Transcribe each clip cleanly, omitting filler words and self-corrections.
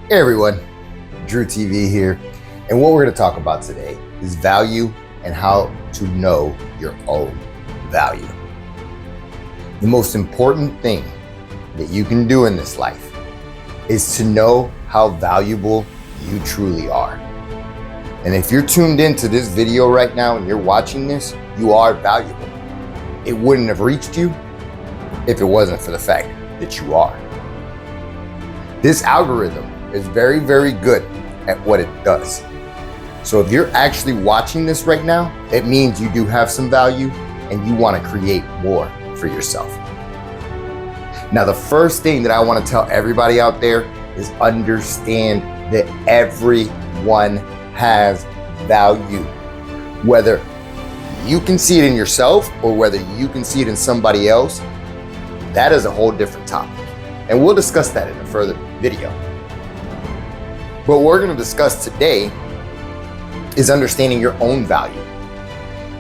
Hey everyone, Drew TV here, and what we're going to talk about today is value and how to know your own value. The most important thing that you can do in this life is to know how valuable you truly are. And if you're tuned into this video right now and you're watching this, you are valuable. It wouldn't have reached you if it wasn't for the fact that you are. This algorithm is very, very good at what it does. So if you're actually watching this right now, it means you do have some value and you want to create more for yourself. Now, the first thing that I want to tell everybody out there is understand that everyone has value. Whether you can see it in yourself or whether you can see it in somebody else, that is a whole different topic. And we'll discuss that in a further video. But what we're going to discuss today is understanding your own value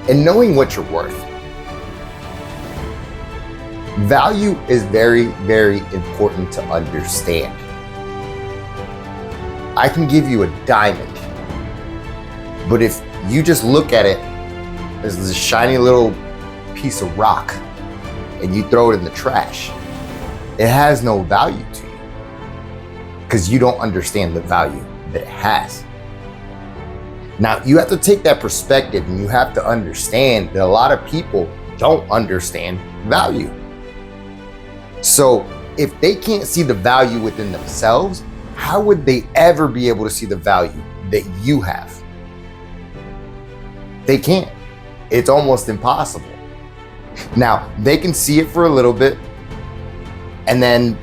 and knowing what you're worth. Value is very, very important to understand. I can give you a diamond, but if you just look at it as this shiny little piece of rock and you throw it in the trash, it has no value to you because you don't understand the value that it has. Now, you have to take that perspective and you have to understand that a lot of people don't understand value. So if they can't see the value within themselves, how would they ever be able to see the value that you have? They can't. It's almost impossible. Now, they can see it for a little bit and then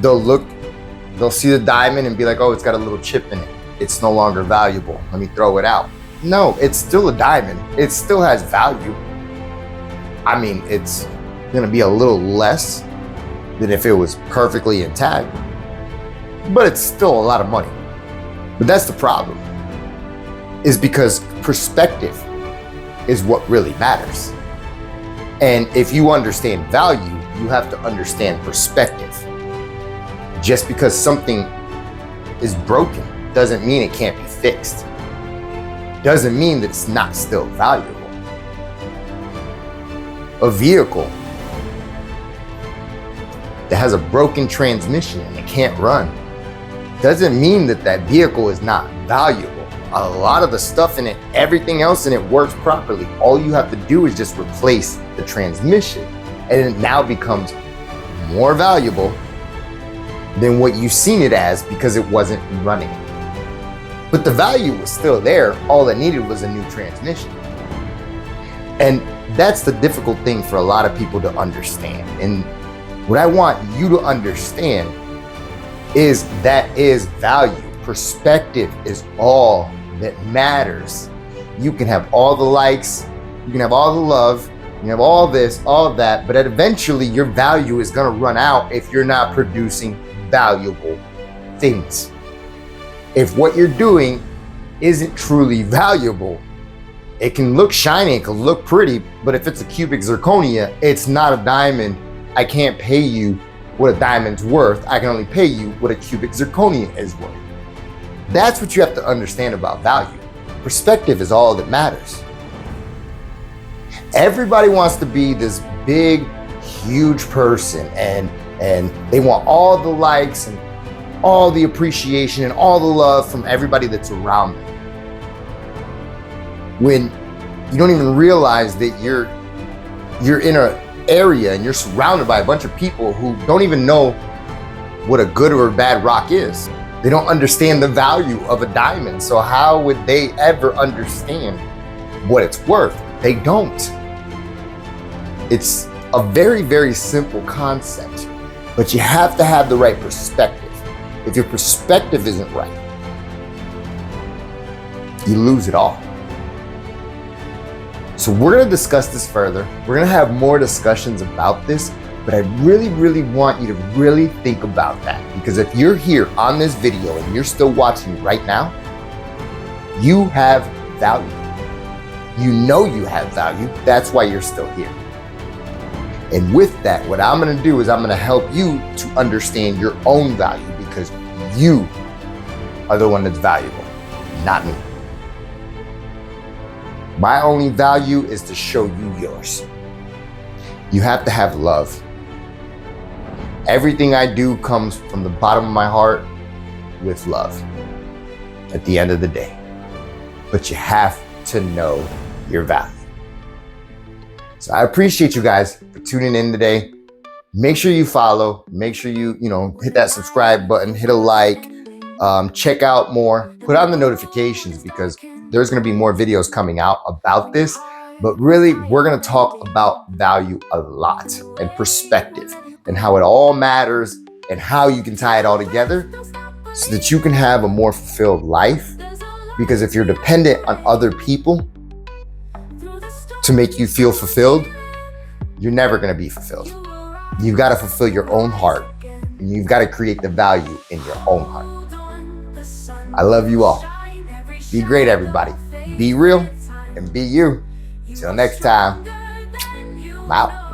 they'll see the diamond and be like, oh, it's got a little chip in it. It's no longer valuable. Let me throw it out. No, it's still a diamond. It still has value. I mean, it's gonna be a little less than if it was perfectly intact, but it's still a lot of money. But that's the problem, is because perspective is what really matters. And if you understand value, you have to understand perspective. Just because something is broken doesn't mean it can't be fixed. Doesn't mean that it's not still valuable. A vehicle that has a broken transmission and it can't run doesn't mean that that vehicle is not valuable. A lot of the stuff in it, everything else in it works properly. All you have to do is just replace the transmission and it now becomes more valuable than what you've seen it as because it wasn't running. But the value was still there. All it needed was a new transmission. And that's the difficult thing for a lot of people to understand. And what I want you to understand is that is value. Perspective is all that matters. You can have all the likes, you can have all the love, you can have all this, all of that, but eventually your value is going to run out if you're not producing valuable things. If what you're doing isn't truly valuable, it can look shiny, it can look pretty, but if it's a cubic zirconia, it's not a diamond. I can't pay you what a diamond's worth. I can only pay you what a cubic zirconia is worth. That's what you have to understand about value. Perspective is all that matters. Everybody wants to be this big, huge person and they want all the likes and all the appreciation and all the love from everybody that's around them. When you don't even realize that you're in an area and you're surrounded by a bunch of people who don't even know what a good or a bad rock is. They don't understand the value of a diamond. So how would they ever understand what it's worth? They don't. It's a very, very simple concept, but you have to have the right perspective. If your perspective isn't right, you lose it all. So we're going to discuss this further. We're going to have more discussions about this, but I really, really want you to really think about that, because if you're here on this video and you're still watching right now, you have value. You know you have value. That's why you're still here. And with that, what I'm going to do is I'm going to help you to understand your own value, because you are the one that's valuable, not me. My only value is to show you yours. You have to have love. Everything I do comes from the bottom of my heart with love at the end of the day. But you have to know your value. So I appreciate you guys for tuning in today. Make sure you follow. Make sure you hit that subscribe button, hit a like, check out more, put on the notifications because there's going to be more videos coming out about this. But really, we're going to talk about value a lot and perspective and how it all matters and how you can tie it all together so that you can have a more fulfilled life. Because if you're dependent on other people to make you feel fulfilled, you're never going to be fulfilled. You've got to fulfill your own heart, and you've got to create the value in your own heart. I love you all. Be great, everybody. Be real and be you. Till next time, I'm out.